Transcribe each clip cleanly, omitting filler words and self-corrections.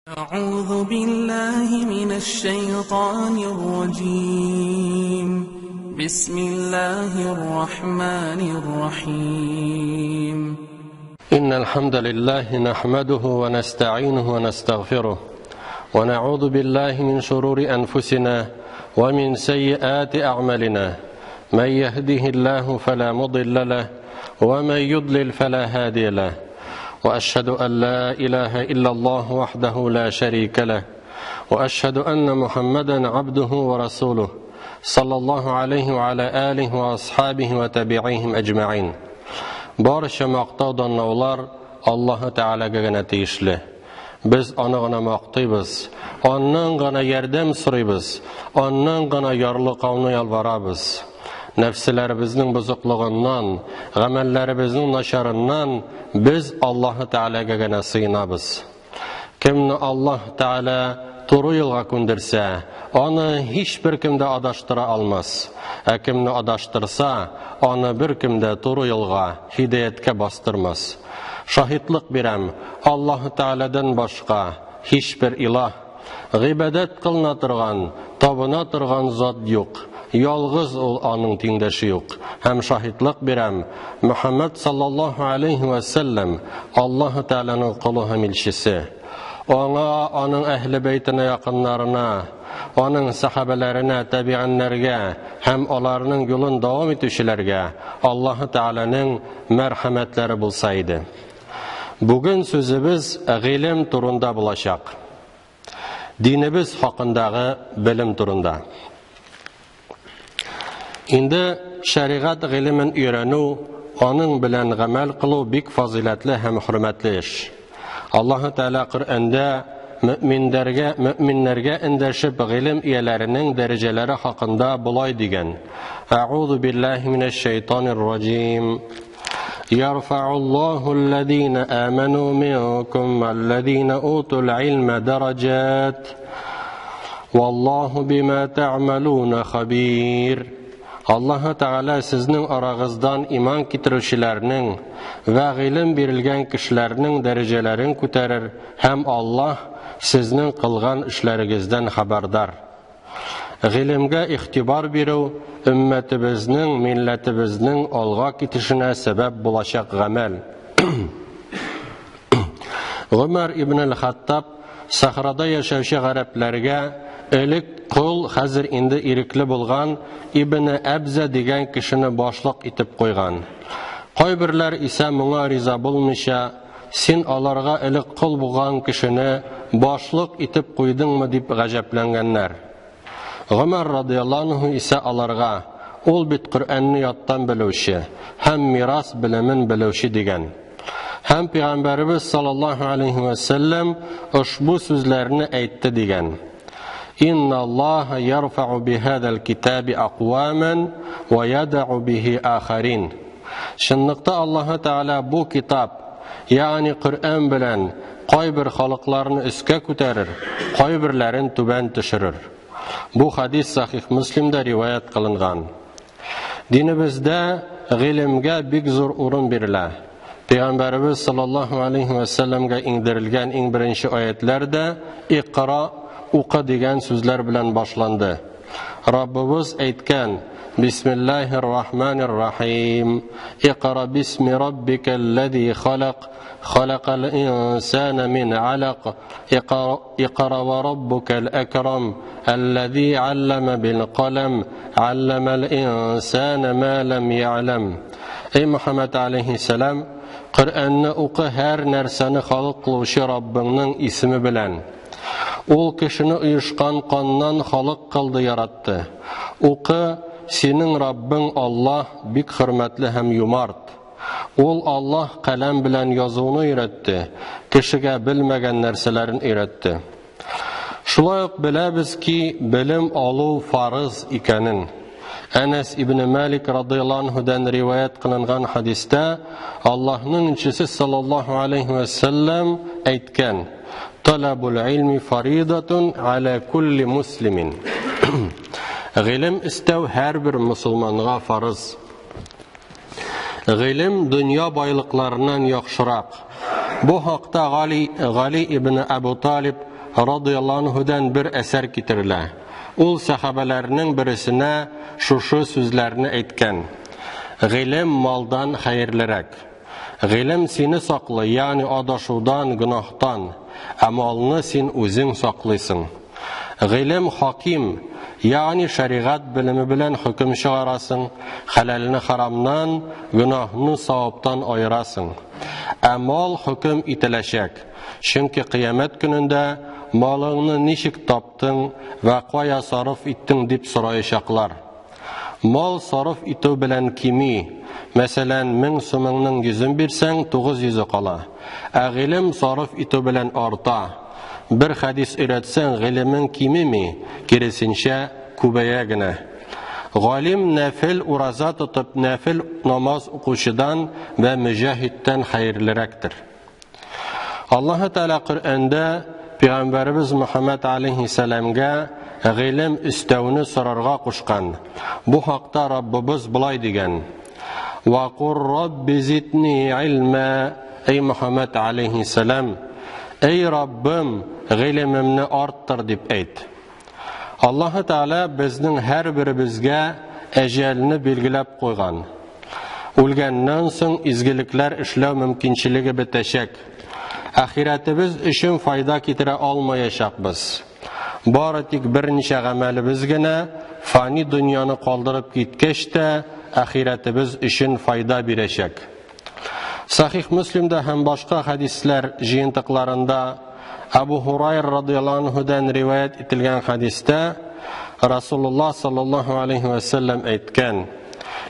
أعوذ بالله من الشيطان الرجيم. بسم الله الرحمن الرحيم. إن الحمد لله نحمده ونستعينه ونستغفره ونعوذ بالله من شرور أنفسنا ومن سيئات أعمالنا. من يهده الله فلا مضل له ومن يضلل فلا هادي له. وأشهد أن لا إله إلا الله وحده لا شريك له وأشهد أن محمدا عبده ورسوله صلى الله عليه وعلى آله وأصحابه وتابعيهم أجمعين. Barcha maqtovdonlar Alloh Taolaga gina tegishli. Biz uni gina maqtaymiz, ondan gina yordam so'raymiz, ondan gina yorliqovni yalvaramiz. Nafslerimizning buzuqligidan, amallarimizning nasharından biz Alloh Taolaga gina sığınabız. Kimni Alloh Taala to'g'ri yo'lga ko'ndirsa, uni hech bir kimda adashtıra almaz. Kimni adashtirsa, uni bir kimda to'g'ri yo'lga, hidayatga bostırmaz. Shahidlik beram, Alloh Taoladan boshqa hech bir iloh, ibodat qilina turgan, tabına turgan zot yo'q. Yalğız ol onun tengdashi yo'q. Hem shahidlik beram, Muhammad sallallahu aleyhi ve sellem Alloh Taolaning quli ham elchisi. Ona, onun ehli beytine yakınlarına, onun sahabelerine, tabi'anlarga, hem onlarının yolun devam etişlerge Allah Teala'nın merhametleri bulsaydı. Bugün sözümüz ilim turunda bulacak. Dinimiz hakkındaki bilim turunda. Indi şeriat ilimin öğrenu, onun bilen amel kılu bik faziletli hem hürmetli iş. Allah Teala Kur'an'da müminlerge endeşip ilim üyelerinin dereceleri hakkında bulay degen. A'udhu billahi mineşşeytanirracim. Yarfa'ullahu allazina amanu minkum wallazina utul ilme derecat. Wallahu bima ta'maluna khabir. Allah Teala sizning aragızdan iman kitiruvchilarning va ilim berilgan kishilarning darajalarini ko'tarar, ham Allah sizning qilgan ishlaringizdan xabardor. Ilimga ixtibor beruv ummatimizning, millatimizning olg'a ketishine sabab bo'lajak amal. Umar ibn al-Xattab sahrada yashovchi arablarga Elik qul hazır indi irikli bulgan İbn Abza degan kishini boshliq etib qo'ygan. Qo'ybirlar ise munga riza bo'lmisha, sen alarga elik qul bulgan kishini boshliq etib qo'ydingmi deb g'ajablanganlar. Umar radhiyallohu anhu ise alarga ol bit Qur'onni yoddan biluvchi, ham miras bilimin biluvchi degan. Hem Peygamberimiz sallallahu aleyhi ve sellem ushbu so'zlarni aytdi degan. İnna Allah yarfa'u bihadal kitabi aqwaman wa yada'u bihi akharin. Şunlukta Allah Teala bu kitap, yani Kur'an bilen qoybir xalqlarni üstga ko'tarir, qoybirlarin tuban düşürür. Bu hadis sahih Müslim'de rivayet kılıngan. Dinimizde ilimge bik zor o'rin beriladi. Peygamberimiz sallallahu aleyhi ve sellem'ge indirilgen en birinci ayetlerde iqra o'qi degan so'zlar bilan boshlanadi. Rabbimiz aytgan: Bismillahirrahmanirrahim. Iqra bismi robbikallazi xalaq, xalaqal insana min 'alaq. Iqra va robbukal akram, allazi 'allama bil qalam, 'allamal insana ma lam ya'lam. Ey Muhammed aleyhisselam, Qur'onni o'qi, her narsani xalq qiluvchi Robbingning ismi bilan. Ol kişini uyuşkan kandan xalq qildi, yarattı. O'qi, senin Rabbin Allah bik hürmetli hem yumart. Ol Allah kalem bilen yazıını öğretti. Kişiге bilmegen narsalarini öğretti. Şulayık bilemiz ki bilim alu farz ikenin. Enes İbn Malik radıyallahu anhu'dan rivayet kılıngan hadiste Allah'ın elçisi sallallahu aleyhi ve sellem aytgan: Talabul ilmi faridatun ala kulli muslimin. İlim istev her bir Müslümanğa farz. İlim dünya baylıklarından yaxşırak, Bu haqda Gali ibn Abu Talib radıyallahu anhudan bir eser getirilә. Ул сахабаларның берсенә шушы сүзләрне әйткән: "Гыйлем малдан хәерлерәк. Гыйлем сине саклый, ягъни адашудан, гынахтан, ә малны син үзең саклыйсың. Гыйлем хаким, ягъни шәригать белеме белән хөкем чыгарасың, хәлалны харамнан, гынахны саваптан айырасың. Ә мал хөкем ителәчәк, чөнки кыямәт көнендә малыңны ничек таптың вә кая сарыф иттең дип сораячаклар. Мал сарыф итү белән кими, мәсәлән, 1000 сумыңның 100-ен бирсәң, 900 кала. Ә гыйлем сарыф итү белән арта. Bir хадис өйрәтсәң, гыйлемең кимеми, киресенчә күбәя генә. Галим нәфил ураза тотып, нәфил намаз укучыдан вә мөҗаһидтән хәерлерәктер." Аллаһ Тәала Коръәндә Пәйгамбәрбез Мөхәммәд алейһиссәламгә гыйлем истәүне сорарга кушкан. Бу хакта Раббыбыз булай дигән: "Ва кур рабби зидни илма", эй Мөхәммәд алейһиссәлам, эй Раббым, гыйлемемне арттыр дип әйт. Аллаһ Тәала безнең һәрберебезгә әҗәлне билгеләп куйган. Үлгәннән соң изгелекләр эшләү мөмкинчелеге бетәчәк. Ахиратыбыз өчен файда китерә алмаячакбыз. Бары тик берничә гамәлебез генә фани дөньяны калдырып киткәч тә ахиратыбыз өчен файда бирәчәк. Сахих Муслимда һәм башка хадисләр җыентыкларында Абу Хурайра радıyallahu anhuдан риваят ителгән хадистә Расулуллаһ саллаллаһу алейхи ва саллям әйткән: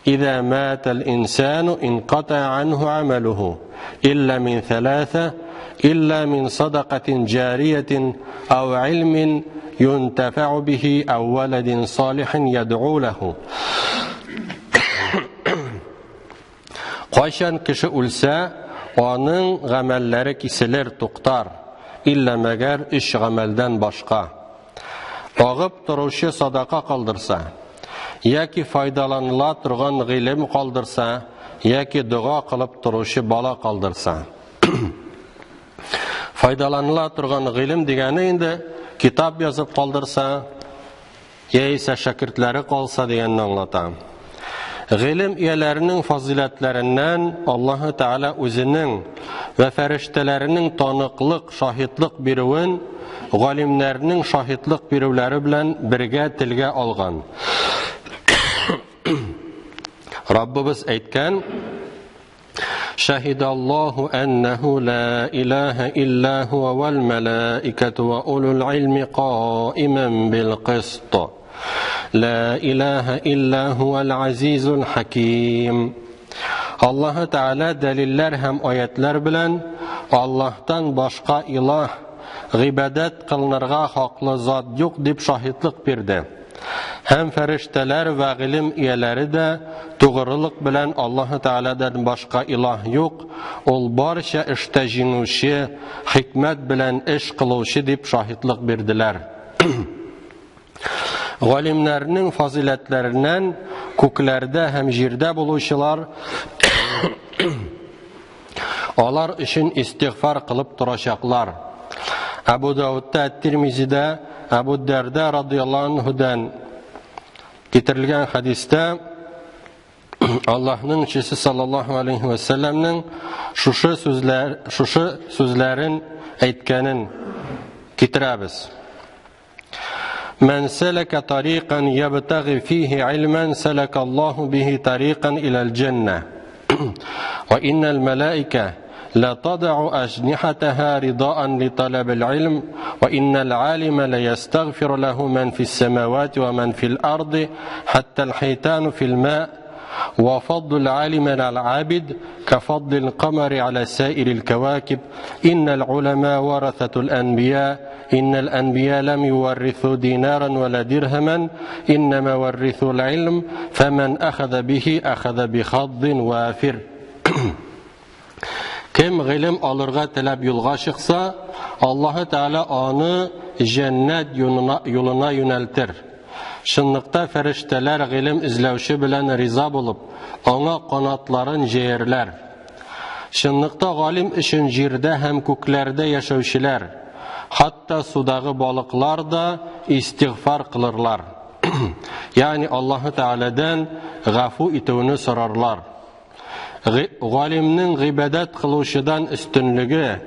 "Иза матал инсану инқата анху амалуху илля мин саласа илля мин садақатин джариятин ау илмин юнтафау бихи ау валадин салихин яд'у лаху." Кайчан кеше үлсә, аның гамәлләре киселер, туктар, илля мәгәр 3 гамәлдән башка. Агып торучы садака калдырса, яки файдаланыла торган гыйлем калдырса, яки дуга кылып торучы бала калдырса. Файдаланыла торган гыйлем дигәне инде китап язып калдырса, яисә шәкертләре калса дигәнне аңлата. Гыйлем ияләренең фазилатларыннан Аллаһ Тәала үзенең вә фәрештәләренең таныклык, шаһидлык бирүен галимнәрнең шаһидлык бирүләре белән бергә телгә алган. Раббыбыз әйткән: "Шаһидаллаһу аннаху ла илаха илля хуа вал малаикату ва улул илми qa'iman бил қист. Ла илаха илля хуал азизул хаким." Аллаһ Тәала дәлилләр һәм аятлар белән Аллаһтан башка илаһ, гыйбадат кылынырга хаклы зат юк дип шаһидлык бирде. Һәм фәрештәләр вә гыйлем ияләре дә тугрылык белән Аллаһ Тәаладан башка илаһ юк, ул барча эштә җиңүче, хикмәт белән эш кылучы дип шаһидлык бирделәр. Галимнәрнең фазилатларыннан күкләрдә һәм җирдә булучылар алар өчен истигъфар кылып торачаклар. Абу Даудта Ат-Тирмизидә Абу Дарда радıyallahu anhuдан китерелгән хадистә Аллаһның чисе саллаллаһу алейхи ва салламның шушы сүзләрен әйткәнен китерәбез. "Мен салака тарикан ябтагhi фиhi илман салакаллаһу биhi тарикан илал джанна. Ва иннал малаика لا تضع أجنحتها رضاء لطلب العلم وإن العالم لا يستغفر له من في السماوات ومن في الأرض حتى الحيتان في الماء وفضل العالم على العابد كفضل القمر على سائر الكواكب إن العلماء ورثة الأنبياء إن الأنبياء لم يورثوا دينارا ولا درهما إنما ورثوا العلم فمن أخذ به أخذ بحظ وافر." Кем гыйлем алырга теләп юлга чыкса, Аллаһ Тәала аны җәннәт юлына юнәлтер. Шунлыкта фәрештәләр гыйлем эзләүче белән риза булып, аңа канатларын җәярләр. Шынлыкта галим өчен җирдә һәм күкләрдә яшәүчеләр, хатта судагы балыклар да истигъфар кылырлар. Ягъни Аллаһ Тәгаләдән гафу итүне сорарлар. Галимнең гыйбадат кылучыдан өстенлеге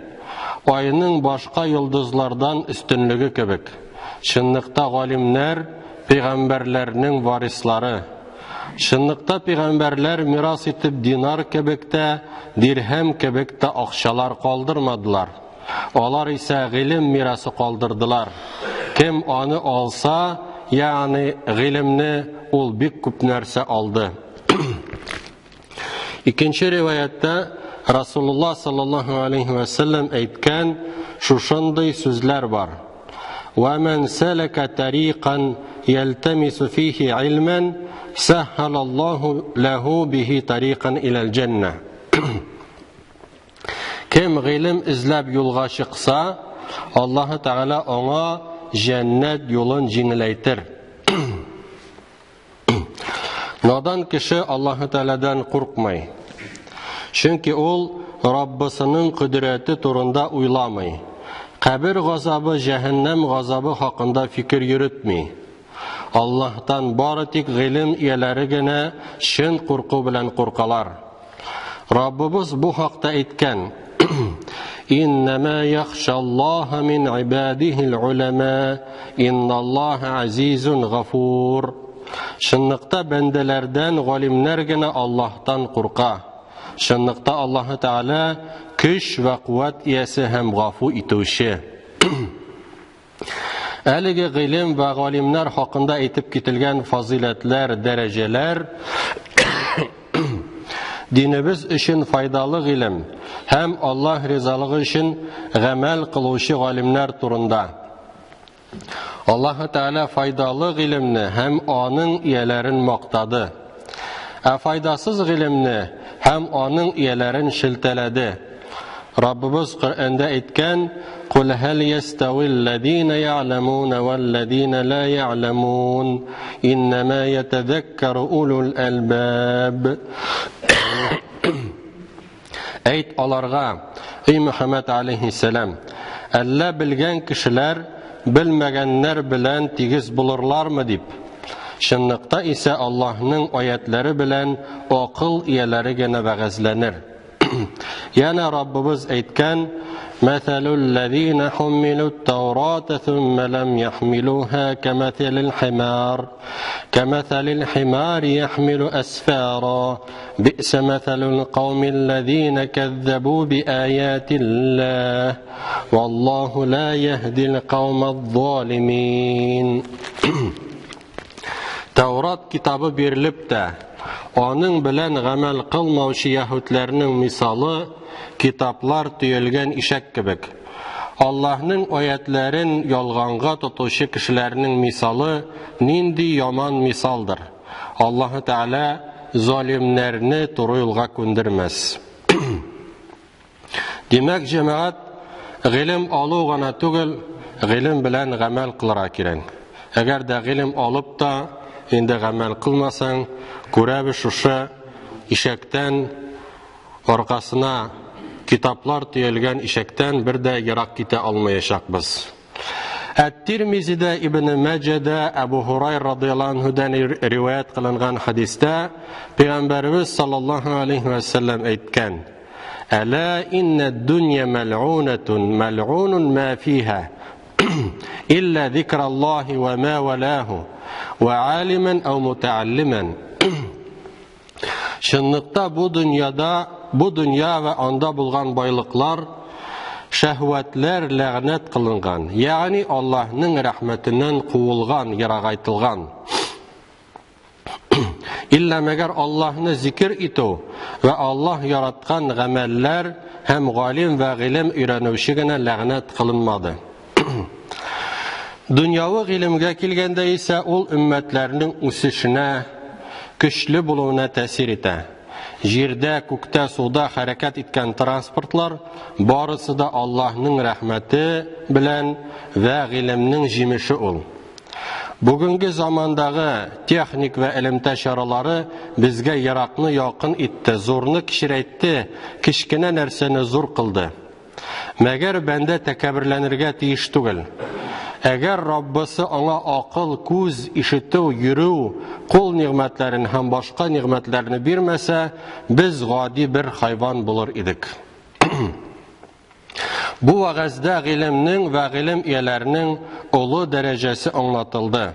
айның башка йолдызлардан өстенлеге кебек. Шынлыкта галимнәр пәйгамбәрләрнең варислары. Шынлыкта пәйгамбәрләр мирас итеп динар кебек тә, дирһәм кебек тә акчалар калдырмадылар. Алар исә гыйлем мирасы калдырдылар. Кем аны алса, ягъни гыйлемне ул бик күп нәрсә алды. Икенче риваятта Расулуллаһ саллаллаһу алейхи ва саллям әйткән шушындый сүзләр бар. Ва ман салака тариqan yaltamisu fihi ilman sahhala Allahu lahu bihi tariqan ila al-jannah. Кем гыйлем эзләп юлга чыкса, Аллаһ Тәгалә аңа җәннәт юлын җиңеләйтер. Надан кеше Аллаһ Тәгаләдән куркмый. Чөнки ул Раббысының кудрәте турында уйламый. Кабер газабы, җәһәннәм газабы хакында фикер йөртми. Аллаһтан бары тик гыйлем ияләре генә чын курку белән куркалар. Раббыбыз бу хакта әйткән: «Иннама яхшаллаһа мин ибадихил улама, инналлаһа азизун гафур». Шынлыкта бәндәләрдән галимнәр генә Аллаһтан курка. Шынлыкта Аллаһ Тәгалә көч вә куәт иясе һәм гафу итүче. Әлеге гыйлем вә галимнәр хакында әйтеп кителгән фазилатлар, дәрәҗәләр динебез өчен файдалы гыйлем һәм Аллаһ ризалыгы өчен гамәл кылучы галимнәр турында. Аллаһ Тәгалә файдалы гыйлемне һәм аның ияләрен мактады. Файдасыз гыйлемне һәм аның ияләрен шелтәләде. Раббыбыз Коръәндә әйткән: «Кул һәл ястауил лазина я'ламуна вал лазина ла я'ламун, иннама ятадаккару улул албаб». Әйт аларга, эй Мөхәммәд алейхиссалам, әллә белгән кешеләр белмәгәннәр белән тигез булырлармы дип. Шынлыкта исә Аллаһның аятлары белән акыл ияләре генә вәгазьләнер. Яна Раббыбыз әйткән: «Мәсәлул лазина хуммилут таурата thumma lam yahmiluha kamathалил химар яхмилу асфара би'са мәсәлул қаумил лазина кәззабу биаятиллаһ валлаһу ла яхдил қаумаз-залимин». Таурат китабы бирелеп тә, аның белән гамәл кылмаучы яһүдләрнең мисалы китаплар төялгән ишәк кебек. Аллаһның аятларын ялганга тотучы кешеләрнең мисалы нинди яман мисалдыр. Аллаһ Тәгалә залимнәрне туры юлга күндермәс. Димәк, җәмәгать, гыйлем алу гына түгел, гыйлем белән гамәл кылырга кирәк. Әгәр дә гыйлем алып та инде гамәл кылмасаң, күрәбез шушы ишәктән аркасына китаплар төялгән ишәктән бер дә ярак китә алмаячакбыз. Әт-Тирмизидә, Ибн Маҗәдә, Абу Хурайра радиллаһу анһудан риваят кылынган хадистә Пәйгамбәрбез саллаллаһу алейхи ва саллям әйткән: «Әла инна ад-дунья мал'унатун мал'унун ма фиха илля зикраллаһи ва ма валаһу ва алиман ау мутааллиман». Шынлыкта бу дөнья ва анда булган байлыклар, шәһвәтләр ләгънәт кылынган, ягъни Аллаһның рәхмәтеннән куылган, ярагайтылган. Илля мәгәр Аллаһны зикр итү ва Аллаһ яраткан гамәлләр һәм галим ва гыйлем өйрәнүче генә ләгънәт кылынмады. Дөньяви гыйлемгә килгәндә исә ул өммәтләрнең үсешенә, көчле булуына тәэсир итә. Җирдә, күктә, суда хәрәкәт иткән транспортлар барысы да Аллаһның рәхмәте белән ва гыйлемнең җимеше ул. Бүгінгі замандағы техник вә әлемтә шаралары бізге ярақны яқын итті, зорны кішірейтті, кішкене нәрсені зор қылды. Мәгәр бәнді тәкәбірләнергә тиеш түгел. Әгәр Раббысы аңа ақыл, күз, ишету, йөрү, қол нигъмәтләрен һәм башка нигъмәтләрне бирмәсә, без гади бер хайван булыр идек. Бу вәгазьдә гыйлемнең вә гыйлем ияләренең олы дәрәҗәсе аңлатылды.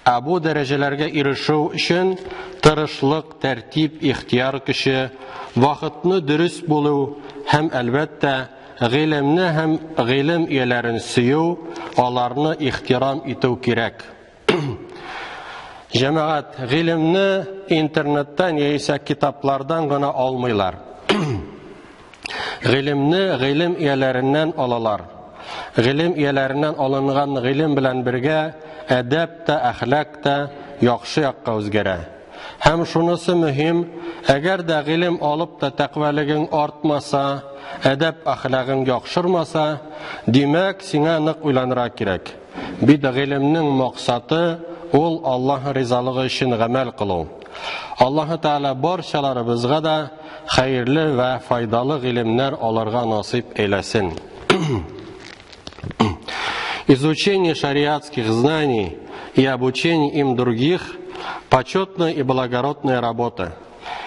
Бу дәрәҗәләргә ирешү өчен тырышлык, тәртип, ихтияр көче, вакытны дөрес булу һәм әлбәттә гыйлемне һәм гыйлем ияләрен сөю, аларны ихтирам итү кирәк. Җәмәгать, гыйлемне интернеттан яисә китаплардан гына алмыйлар. Гыйлемне гыйлем ияләреннән алалар. Гыйлем ияләреннән алынган гыйлем белән бергә әдәп тә, әхлак та яхшы якка үзгәрә. Һәм шунысы мөһим, әгәр дә гыйлем алып та тәкъвалыгың артмаса, әдәп әхлагың яхшырмаса, димәк, сиңа нык уйланырга кирәк. Бит гыйлемнең максаты ул Аллаһ ризалыгы өчен гамәл кылу. Аллаһ Тәгалә барчаларыбызга да хәерле вә файдалы гыйлемнәр алырга насип әйләсен. Изучение шариатских знаний и обучение им других – почетная и благородная работа.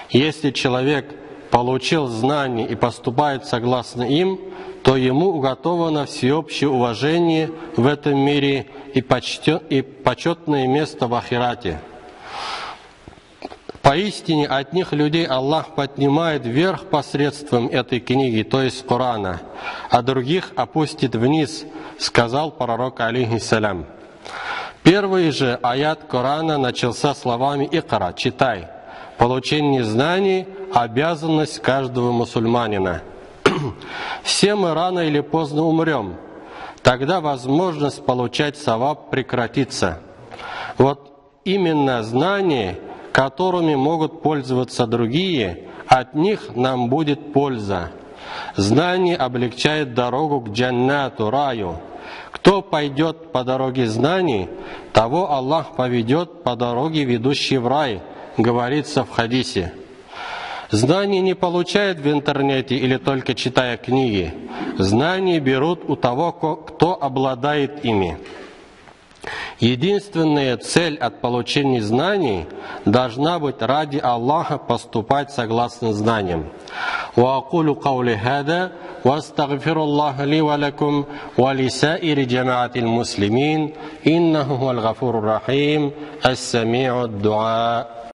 Если человек получил знания и поступает согласно им, то ему уготовано всеобщее уважение в этом мире и почетное место в ахирате. Поистине от них людей Аллах поднимает вверх посредством этой книги, то есть Корана, а других опустит вниз, сказал пророк алейхиссалям. Первый же аят Корана начался словами «Икра», читай. Получение знаний – обязанность каждого мусульманина. Все мы рано или поздно умрем, тогда возможность получать саваб прекратится. Вот именно знания, которыми могут пользоваться другие, от них нам будет польза. Знание облегчает дорогу к джаннату, раю. Кто пойдет по дороге знаний, того Аллах поведет по дороге, ведущей в рай, говорится в хадисе. Знания не получают в интернете или только читая книги. Знания берут у того, кто обладает ими. Единственная цель от получения знаний должна быть ради Аллаха поступать согласно знаниям. وأقول قولي هذا واستغفر الله لي ولكم ولسائر جماعة المسلمين إنه هو الغفور الرحيم السميع الدعاء.